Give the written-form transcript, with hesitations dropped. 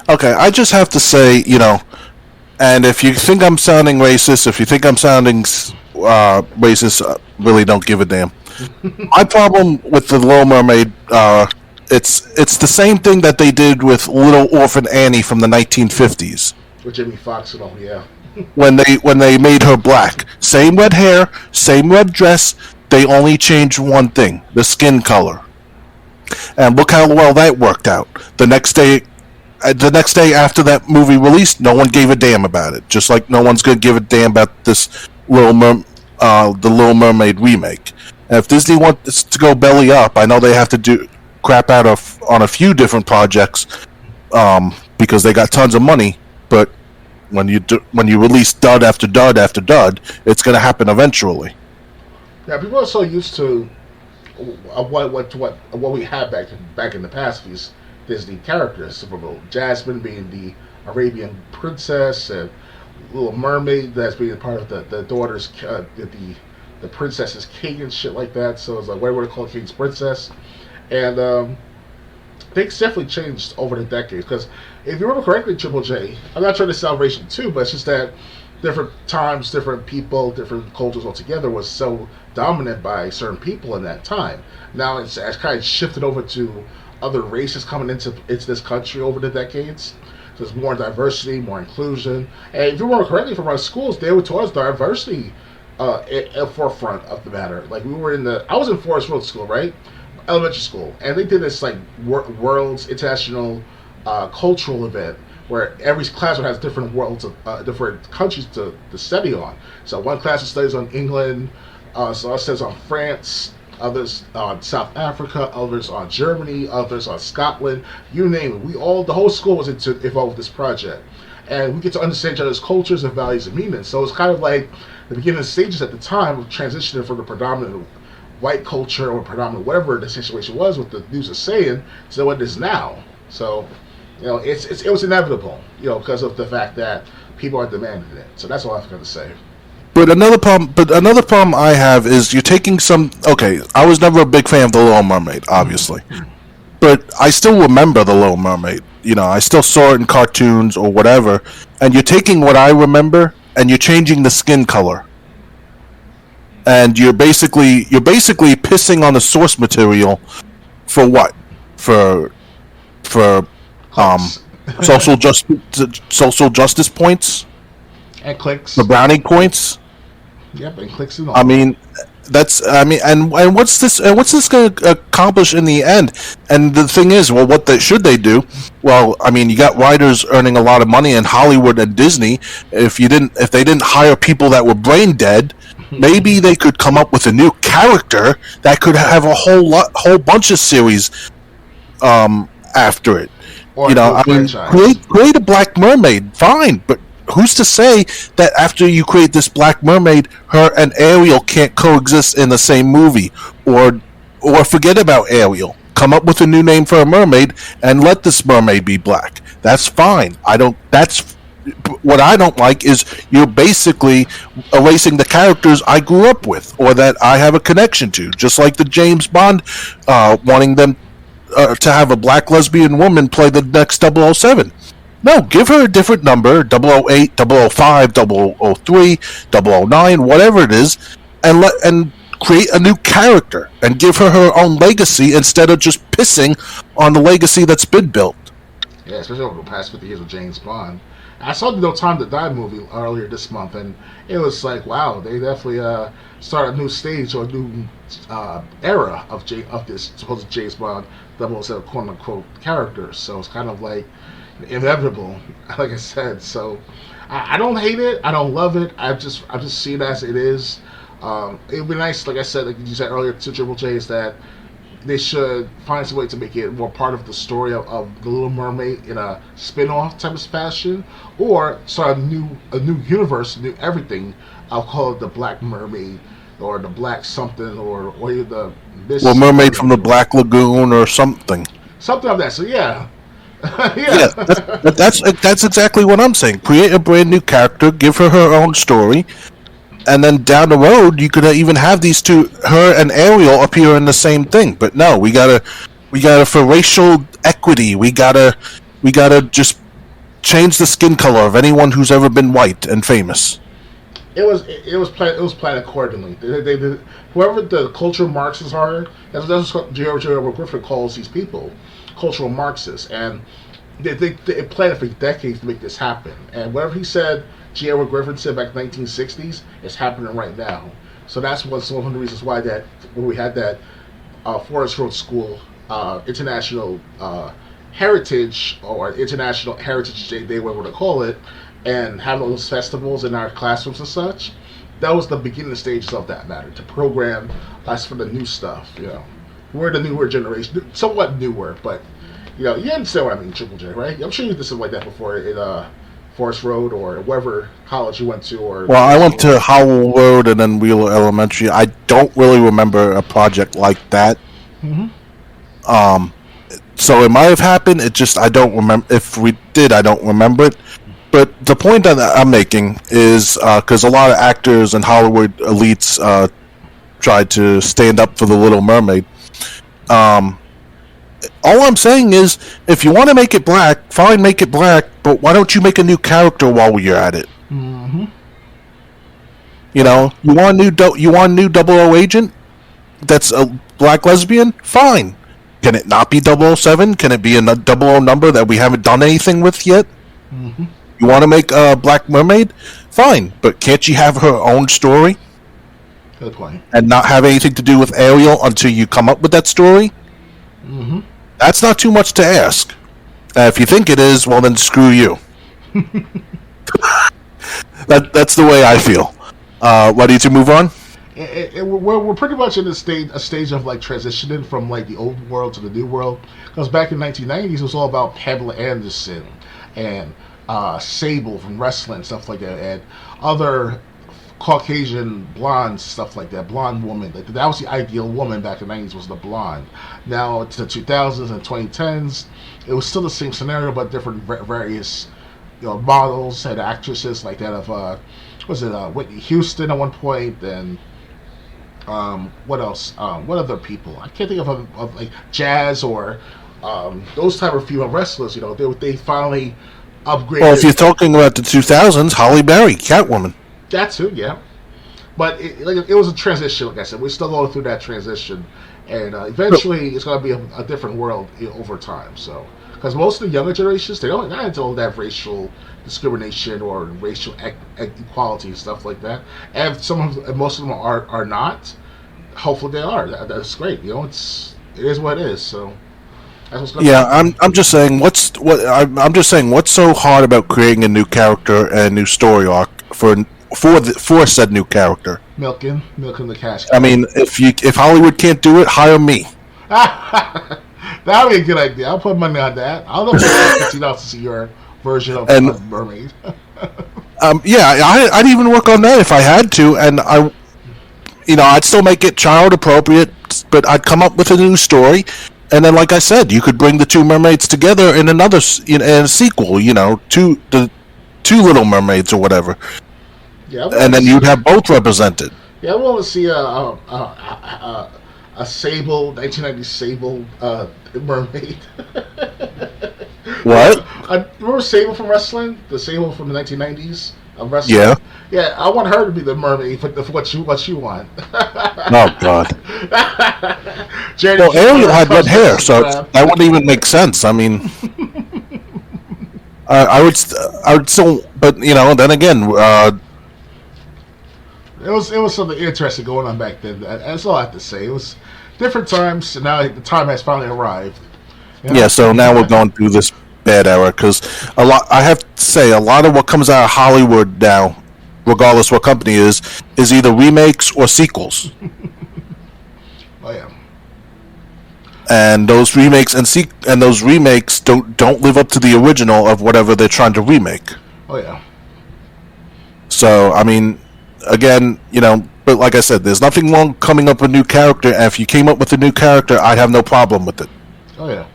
Okay, I just have to say, and if you think I'm sounding racist, if you think I'm sounding racist, really don't give a damn. My problem with the Little Mermaid, it's the same thing that they did with Little Orphan Annie from the 1950s With Jimmy Fox and all, yeah. when they made her black. Same red hair, same red dress. They only changed one thing: the skin color. And look how well that worked out. The next day after that movie released, no one gave a damn about it. Just like no one's gonna give a damn about this the Little Mermaid remake. And if Disney wants to go belly up, I know they have to do crap out on a few different projects because they got tons of money. But when you release dud after dud after dud, it's gonna happen eventually. Yeah, people are so used to what we had back in the past. These Disney characters, Super Jasmine being the Arabian princess, and Little Mermaid that's being part of the daughter's the princess's king and shit like that. So it's like, what would they call King's princess? And things definitely changed over the decades. Because if you remember correctly, Triple J, I'm not trying to sound racial too, but it's just that different times, different people, different cultures altogether was so dominant by certain people in that time. Now it's kind of shifted over to other races coming into this country over the decades. So there's more diversity, more inclusion. And if you remember correctly from our schools, they were towards diversity at forefront of the matter. Like I was in Forest Road School, right? Elementary school. And they did this like World's International Cultural event where every classroom has different worlds of different countries to study on. So one class studies on England, so it studies on France, others on South Africa, others on Germany, others on Scotland, you name it. The whole school was involved with this project. And we get to understand each other's cultures and values and meanings. So it's kind of like the beginning stages at the time of transitioning from the predominant white culture or predominant whatever the situation was, what the news is saying, to what it is now. So, it was inevitable, because of the fact that people are demanding it. So that's all I've got to say. But another problem I have is you're taking some. Okay, I was never a big fan of the Little Mermaid, obviously, but I still remember the Little Mermaid. I still saw it in cartoons or whatever. And you're taking what I remember and you're changing the skin color. And you're basically pissing on the source material for what? For social justice points and clicks. The brownie points. Yep, and clicks and all. And what's this going to accomplish in the end? And the thing is, well, should they do? Well, you got writers earning a lot of money in Hollywood and Disney. If they didn't hire people that were brain dead, maybe they could come up with a new character that could have a whole bunch of series after it. Or create a Black Mermaid, fine, but who's to say that after you create this Black Mermaid, her and Ariel can't coexist in the same movie? Or forget about Ariel. Come up with a new name for a mermaid and let this mermaid be black. That's fine. What I don't like is you're basically erasing the characters I grew up with or that I have a connection to. Just like the James Bond wanting them to have a black lesbian woman play the next 007. No, give her a different number, 008, 005, 003, 009, whatever it is, and create a new character and give her own legacy instead of just pissing on the legacy that's been built. Yeah, especially over the past 50 years of James Bond. I saw the No Time to Die movie earlier this month, and it was like, wow, they definitely started a new stage or a new era of this supposed James Bond 007 quote-unquote characters. So it's kind of like inevitable, like I said. So I don't hate it. I don't love it. I just see it as it is. It would be nice, like I said, like you said earlier to Triple J, is that they should find some way to make it more part of the story of the Little Mermaid in a spin-off type of fashion, or start a new universe, new everything. I'll call it the Black Mermaid, or the Black something, or the Mermaid from the Black Lagoon, or something. Something like that. So yeah. Yeah, that's exactly what I'm saying. Create a brand new character, give her own story, and then down the road you could even have these two, her and Ariel, appear in the same thing. But no, we gotta for racial equity, we gotta just change the skin color of anyone who's ever been white and famous. It was planned accordingly. Whoever the cultural Marxists are, that's what J.R. Griffin calls these people, cultural Marxists, and they planned it for decades to make this happen. And whatever he said, J.R. Griffin said back in the 1960s, is happening right now. So that's one of the reasons why when we had that Forest Road School International Heritage or International Heritage Day, whatever to call it, and having those festivals in our classrooms and such, that was the beginning stages of that matter, to program us for the new stuff. We're the newer generation, somewhat newer, but you understand what I mean, Triple J, right? I'm sure you did something like that before in Forest Road or wherever college you went to. Well, I went to Howell Road and then Wheeler Elementary. I don't really remember a project like that. Mm-hmm. So it might have happened. I don't remember. If we did, I don't remember it. But the point that I'm making is because a lot of actors and Hollywood elites tried to stand up for the Little Mermaid. All I'm saying is, if you want to make it black, fine, make it black. But why don't you make a new character while you're at it? Mm-hmm. You want a new 00 agent that's a black lesbian? Fine. Can it not be 007? Can it be a 00 number that we haven't done anything with yet? Mm-hmm. You want to make a Black Mermaid? Fine, but can't you have her own story? Good point. And not have anything to do with Ariel until you come up with that story? Mm-hmm. That's not too much to ask. If you think it is, well then screw you. That's the way I feel. Ready to move on? We're pretty much in a stage of like transitioning from like the old world to the new world. Because back in the 1990s, it was all about Pamela Anderson and Sable from wrestling, stuff like that, and other Caucasian blonde stuff like that, blonde woman. Like that was the ideal woman back in the 90s, was the blonde. Now to the 2000s and 2010s, it was still the same scenario, but different various models and actresses like that of Whitney Houston at one point, and what else? What other people? I can't think of like Jazz or those type of female wrestlers. They finally upgraded. Well, if you're talking about the 2000s, Halle Berry, Catwoman. That too, yeah. But it was a transition, like I said. We're still going through that transition, and eventually it's going to be a different world over time. So, because most of the younger generations, they don't into all that racial discrimination or racial equality and stuff like that. And most of them are not. Hopefully, they are. That's great. It is what it is. So. I'm just saying I'm just saying what's so hard about creating a new character and a new story arc for said new character? Milking the cash. I mean, if Hollywood can't do it, hire me. That would be a good idea. I'll put money on that. I'll look for $50 to see your version of Mermaid. I'd even work on that if I had to, and I'd still make it child appropriate, but I'd come up with a new story. And then, like I said, you could bring the two mermaids together in in a sequel. The two Little Mermaids or whatever. Yeah, and then you'd have both represented. Yeah, I want to see a Sable 1990 Sable mermaid. What? Remember Sable from wrestling? The Sable from the 1990s of wrestling. Yeah. Yeah, I want her to be the mermaid for what you want. Oh God. Well, Ariel had red hair, so that wouldn't even make sense. I mean, I would still, but then again, it was something interesting going on back then. That's all I have to say. It was different times, and now the time has finally arrived. Yeah, so now we're going through this bad era because I have to say, a lot of what comes out of Hollywood now, regardless what company is either remakes or sequels. Oh yeah. And those remakes don't live up to the original of whatever they're trying to remake. Oh yeah. So I mean, again, but like I said, there's nothing wrong coming up with a new character, and if you came up with a new character, I'd have no problem with it. Oh yeah.